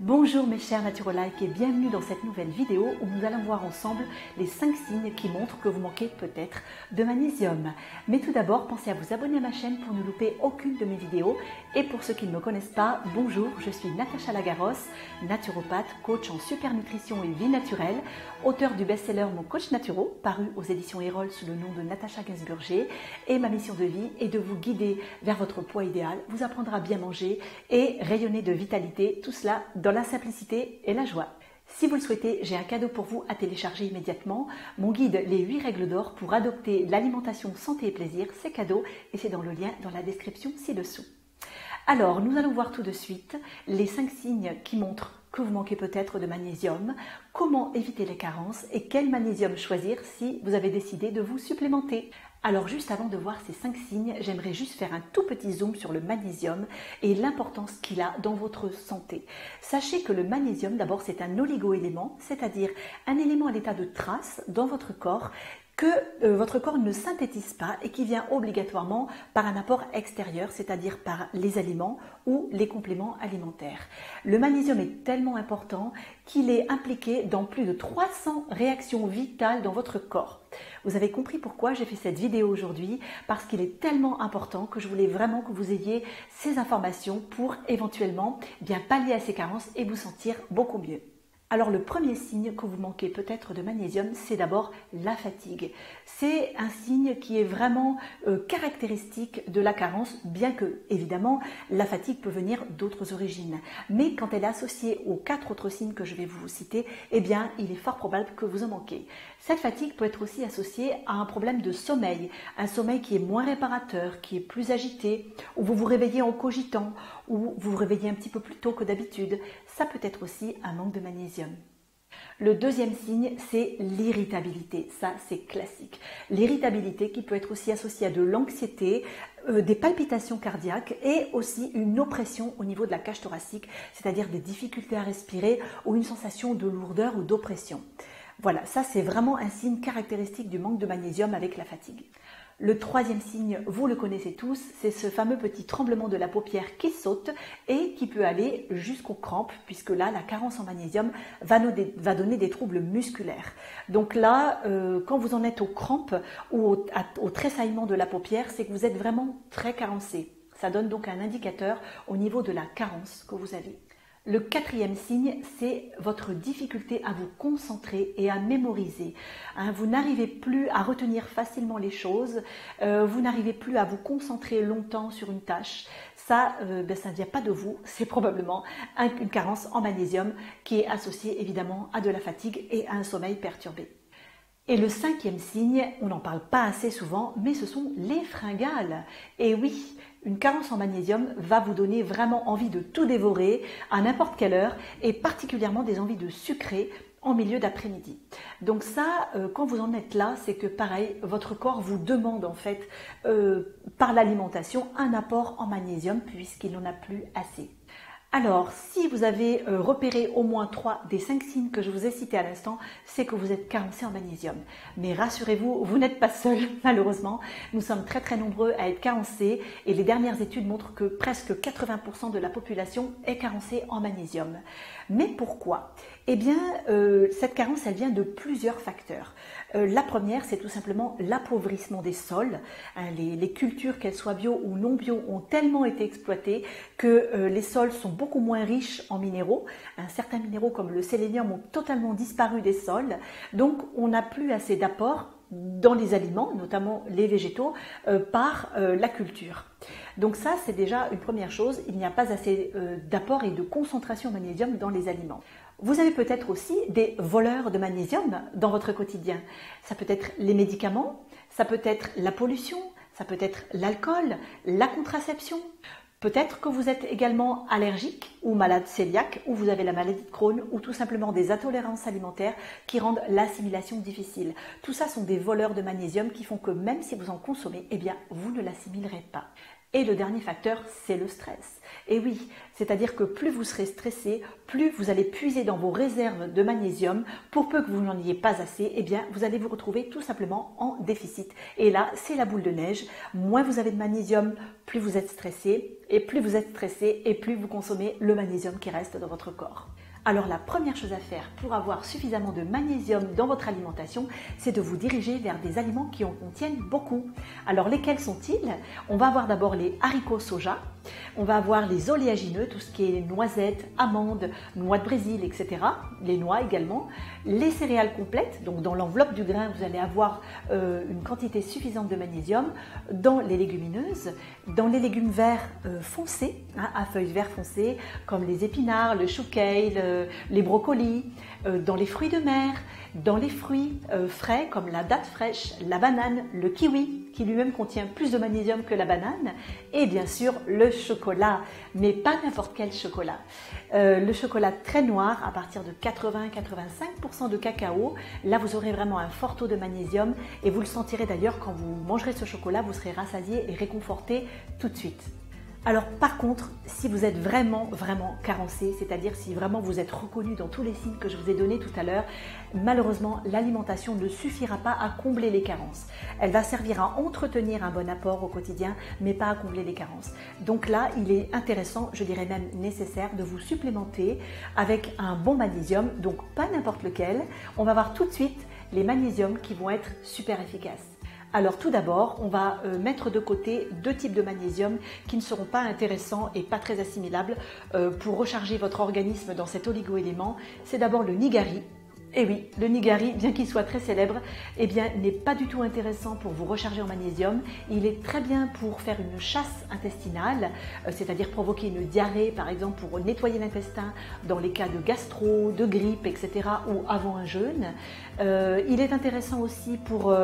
Bonjour mes chers Naturolife et bienvenue dans cette nouvelle vidéo où nous allons voir ensemble les 5 signes qui montrent que vous manquez peut-être de magnésium. Mais tout d'abord, pensez à vous abonner à ma chaîne pour ne louper aucune de mes vidéos. Et pour ceux qui ne me connaissent pas, bonjour, je suis Natacha Lagarosse, naturopathe, coach en super nutrition et vie naturelle, auteur du best-seller Mon Coach Naturo, paru aux éditions Erol sous le nom de Natacha Gainsburger. Et ma mission de vie est de vous guider vers votre poids idéal, vous apprendre à bien manger et rayonner de vitalité, tout cela dans la simplicité et la joie. Si vous le souhaitez, j'ai un cadeau pour vous à télécharger immédiatement. Mon guide Les 8 règles d'or pour adopter l'alimentation santé et plaisir, c'est cadeau et c'est dans le lien dans la description ci-dessous. Alors, nous allons voir tout de suite les 5 signes qui montrent que vous manquez peut-être de magnésium, comment éviter les carences et quel magnésium choisir si vous avez décidé de vous supplémenter. Alors juste avant de voir ces 5 signes, j'aimerais juste faire un tout petit zoom sur le magnésium et l'importance qu'il a dans votre santé. Sachez que le magnésium, d'abord, c'est un oligoélément, c'est-à-dire un élément à l'état de trace dans votre corps que votre corps ne synthétise pas et qui vient obligatoirement par un apport extérieur, c'est-à-dire par les aliments ou les compléments alimentaires. Le magnésium est tellement important qu'il est impliqué dans plus de 300 réactions vitales dans votre corps. Vous avez compris pourquoi j'ai fait cette vidéo aujourd'hui, parce qu'il est tellement important que je voulais vraiment que vous ayez ces informations pour éventuellement bien pallier à ces carences et vous sentir beaucoup mieux. Alors le premier signe que vous manquez peut-être de magnésium, c'est d'abord la fatigue. C'est un signe qui est vraiment caractéristique de la carence, bien que évidemment la fatigue peut venir d'autres origines. Mais quand elle est associée aux 4 autres signes que je vais vous citer, eh bien il est fort probable que vous en manquez. Cette fatigue peut être aussi associée à un problème de sommeil, un sommeil qui est moins réparateur, qui est plus agité, où vous vous réveillez en cogitant, ou vous vous réveillez un petit peu plus tôt que d'habitude. Ça peut être aussi un manque de magnésium. Le deuxième signe, c'est l'irritabilité. Ça, c'est classique. L'irritabilité qui peut être aussi associée à de l'anxiété, des palpitations cardiaques et aussi une oppression au niveau de la cage thoracique, c'est-à-dire des difficultés à respirer ou une sensation de lourdeur ou d'oppression. Voilà, ça c'est vraiment un signe caractéristique du manque de magnésium avec la fatigue. Le troisième signe, vous le connaissez tous, c'est ce fameux petit tremblement de la paupière qui saute et qui peut aller jusqu'aux crampes, puisque là, la carence en magnésium va donner des troubles musculaires. Donc là, quand vous en êtes aux crampes ou au tressaillement de la paupière, c'est que vous êtes vraiment très carencé. Ça donne donc un indicateur au niveau de la carence que vous avez. Le quatrième signe, c'est votre difficulté à vous concentrer et à mémoriser. Vous n'arrivez plus à retenir facilement les choses, vous n'arrivez plus à vous concentrer longtemps sur une tâche. Ça ne vient pas de vous, c'est probablement une carence en magnésium qui est associée évidemment à de la fatigue et à un sommeil perturbé. Et le cinquième signe, on n'en parle pas assez souvent, mais ce sont les fringales. Et oui, une carence en magnésium va vous donner vraiment envie de tout dévorer à n'importe quelle heure et particulièrement des envies de sucrer en milieu d'après-midi. Donc ça, quand vous en êtes là, c'est que pareil, votre corps vous demande en fait par l'alimentation un apport en magnésium puisqu'il n'en a plus assez. Alors, si vous avez repéré au moins 3 des 5 signes que je vous ai cités à l'instant, c'est que vous êtes carencé en magnésium. Mais rassurez-vous, vous n'êtes pas seul, malheureusement. Nous sommes très très nombreux à être carencés et les dernières études montrent que presque 80% de la population est carencée en magnésium. Mais pourquoi ? Eh bien, cette carence, elle vient de plusieurs facteurs. La première, c'est tout simplement l'appauvrissement des sols. Les cultures, qu'elles soient bio ou non bio, ont tellement été exploitées que les sols sont beaucoup moins riches en minéraux. Certains minéraux comme le sélénium ont totalement disparu des sols. Donc, on n'a plus assez d'apports dans les aliments, notamment les végétaux, par la culture. Donc ça, c'est déjà une première chose. Il n'y a pas assez d'apport et de concentration en magnésium dans les aliments. Vous avez peut-être aussi des voleurs de magnésium dans votre quotidien. Ça peut être les médicaments, ça peut être la pollution, ça peut être l'alcool, la contraception. Peut-être que vous êtes également allergique ou malade cœliaque, ou vous avez la maladie de Crohn, ou tout simplement des intolérances alimentaires qui rendent l'assimilation difficile. Tout ça sont des voleurs de magnésium qui font que même si vous en consommez, eh bien, vous ne l'assimilerez pas. Et le dernier facteur, c'est le stress. Et oui, c'est-à-dire que plus vous serez stressé, plus vous allez puiser dans vos réserves de magnésium, pour peu que vous n'en ayez pas assez, eh bien vous allez vous retrouver tout simplement en déficit. Et là, c'est la boule de neige. Moins vous avez de magnésium, plus vous êtes stressé, et plus vous êtes stressé, et plus vous consommez le magnésium qui reste dans votre corps. Alors la première chose à faire pour avoir suffisamment de magnésium dans votre alimentation, c'est de vous diriger vers des aliments qui en contiennent beaucoup. Alors lesquels sont-ils? On va avoir d'abord les haricots soja, on va avoir les oléagineux, tout ce qui est noisettes, amandes, noix de Brésil, etc. Les noix également. Les céréales complètes, donc dans l'enveloppe du grain, vous allez avoir une quantité suffisante de magnésium. Dans les légumineuses, dans les légumes verts foncés, à feuilles vert foncées, comme les épinards, le chou kale, les brocolis, dans les fruits de mer, dans les fruits frais comme la date fraîche, la banane, le kiwi qui lui-même contient plus de magnésium que la banane, et bien sûr le chocolat, mais pas n'importe quel chocolat. Le chocolat très noir à partir de 80-85% de cacao, là vous aurez vraiment un fort taux de magnésium et vous le sentirez d'ailleurs quand vous mangerez ce chocolat, vous serez rassasié et réconforté tout de suite. Alors par contre, si vous êtes vraiment carencé, c'est-à-dire si vraiment vous êtes reconnu dans tous les signes que je vous ai donnés tout à l'heure, malheureusement l'alimentation ne suffira pas à combler les carences. Elle va servir à entretenir un bon apport au quotidien, mais pas à combler les carences. Donc là, il est intéressant, je dirais même nécessaire, de vous supplémenter avec un bon magnésium, donc pas n'importe lequel. On va voir tout de suite les magnésiums qui vont être super efficaces. Alors tout d'abord, on va mettre de côté deux types de magnésium qui ne seront pas intéressants et pas très assimilables pour recharger votre organisme dans cet oligo-élément. C'est d'abord le nigari. Et oui, le nigari, bien qu'il soit très célèbre, eh bien, n'est pas du tout intéressant pour vous recharger en magnésium. Il est très bien pour faire une chasse intestinale, c'est-à-dire provoquer une diarrhée, par exemple, pour nettoyer l'intestin dans les cas de gastro, de grippe, etc. ou avant un jeûne. Il est intéressant aussi pour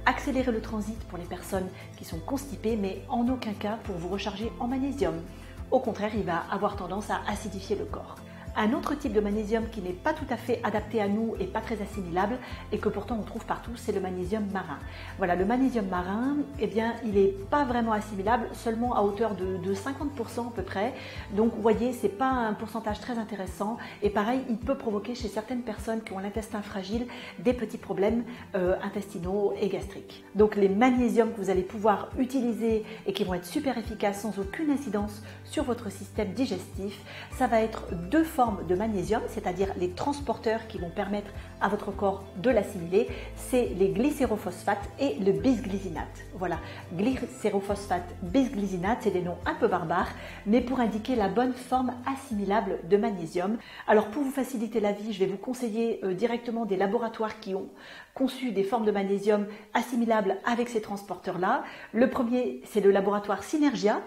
accélérer le transit pour les personnes qui sont constipées, mais en aucun cas pour vous recharger en magnésium. Au contraire, il va avoir tendance à acidifier le corps. Un autre type de magnésium qui n'est pas tout à fait adapté à nous et pas très assimilable et que pourtant on trouve partout, c'est le magnésium marin. Voilà, le magnésium marin, eh bien, il n'est pas vraiment assimilable, seulement à hauteur de 50% à peu près. Donc, vous voyez, c'est pas un pourcentage très intéressant. Et pareil, il peut provoquer chez certaines personnes qui ont l'intestin fragile des petits problèmes intestinaux et gastriques. Donc, les magnésiums que vous allez pouvoir utiliser et qui vont être super efficaces sans aucune incidence sur votre système digestif, ça va être deux formes de magnésium, c'est-à-dire les transporteurs qui vont permettre à votre corps de l'assimiler, c'est les glycérophosphates et le bisglycinate. Voilà, glycérophosphate, bisglycinate, c'est des noms un peu barbares, mais pour indiquer la bonne forme assimilable de magnésium. Alors pour vous faciliter la vie, je vais vous conseiller directement des laboratoires qui ont conçu des formes de magnésium assimilables avec ces transporteurs-là. Le premier, c'est le laboratoire Synergia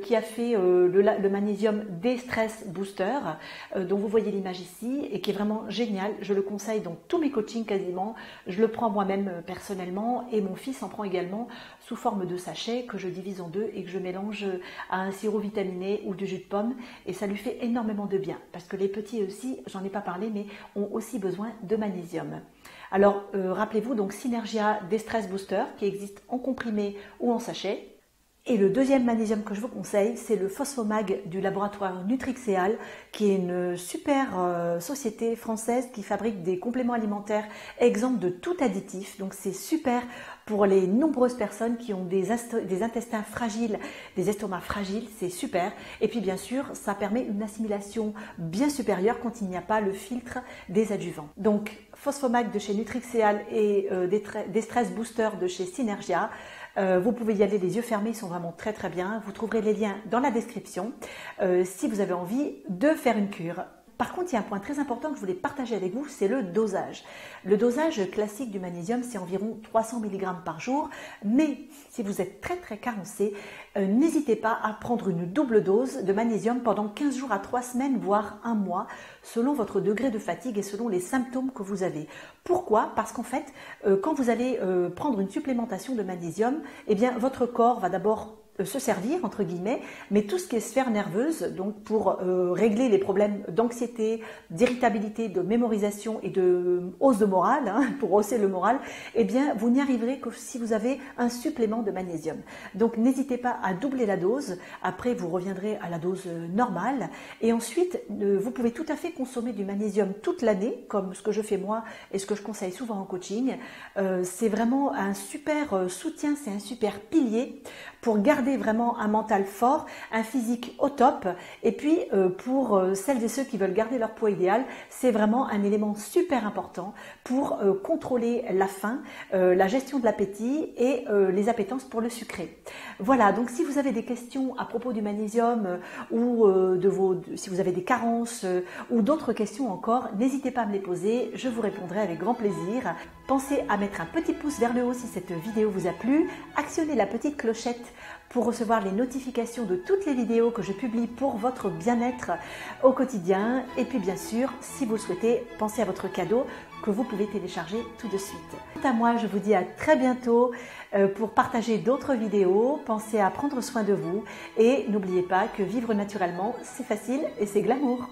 qui a fait le magnésium D-Stress Booster, dont vous voyez l'image ici et qui est vraiment génial. Je le conseille dans tous mes coachings quasiment. Je le prends moi-même personnellement et mon fils en prend également sous forme de sachet que je divise en deux et que je mélange à un sirop vitaminé ou du jus de pomme et ça lui fait énormément de bien parce que les petits aussi, j'en ai pas parlé, mais ont aussi besoin de magnésium. Alors rappelez-vous donc Synergia D-Stress Booster qui existe en comprimé ou en sachet. Et le deuxième magnésium que je vous conseille, c'est le Phosphomag du laboratoire Nutrixeal, qui est une super société française qui fabrique des compléments alimentaires exempts de tout additif. Donc c'est super pour les nombreuses personnes qui ont des intestins fragiles, des estomacs fragiles, c'est super. Et puis bien sûr, ça permet une assimilation bien supérieure quand il n'y a pas le filtre des adjuvants. Donc Phosphomag de chez Nutrixeal et des Stress Booster de chez Synergia. Vous pouvez y aller les yeux fermés, ils sont vraiment très très bien. Vous trouverez les liens dans la description si vous avez envie de faire une cure. Par contre, il y a un point très important que je voulais partager avec vous, c'est le dosage. Le dosage classique du magnésium, c'est environ 300 mg par jour. Mais si vous êtes très très carencé, n'hésitez pas à prendre une double dose de magnésium pendant 15 jours à 3 semaines, voire un mois, selon votre degré de fatigue et selon les symptômes que vous avez. Pourquoi? Parce qu'en fait, quand vous allez prendre une supplémentation de magnésium, eh bien, votre corps va d'abord se servir entre guillemets, mais tout ce qui est sphère nerveuse, donc pour régler les problèmes d'anxiété, d'irritabilité, de mémorisation et de hausse de morale, hein, pour hausser le moral, eh bien vous n'y arriverez que si vous avez un supplément de magnésium. Donc n'hésitez pas à doubler la dose, après vous reviendrez à la dose normale, et ensuite vous pouvez tout à fait consommer du magnésium toute l'année, comme ce que je fais moi et ce que je conseille souvent en coaching. C'est vraiment un super soutien, c'est un super pilier pour garder vraiment un mental fort, un physique au top, et puis pour celles et ceux qui veulent garder leur poids idéal, c'est vraiment un élément super important pour contrôler la faim, la gestion de l'appétit et les appétences pour le sucré. Voilà, donc si vous avez des questions à propos du magnésium ou si vous avez des carences ou d'autres questions encore, n'hésitez pas à me les poser, je vous répondrai avec grand plaisir. Pensez à mettre un petit pouce vers le haut si cette vidéo vous a plu, actionnez la petite clochette pour recevoir les notifications de toutes les vidéos que je publie pour votre bien-être au quotidien. Et puis bien sûr, si vous le souhaitez, pensez à votre cadeau que vous pouvez télécharger tout de suite. Quant à moi, je vous dis à très bientôt pour partager d'autres vidéos. Pensez à prendre soin de vous et n'oubliez pas que vivre naturellement, c'est facile et c'est glamour.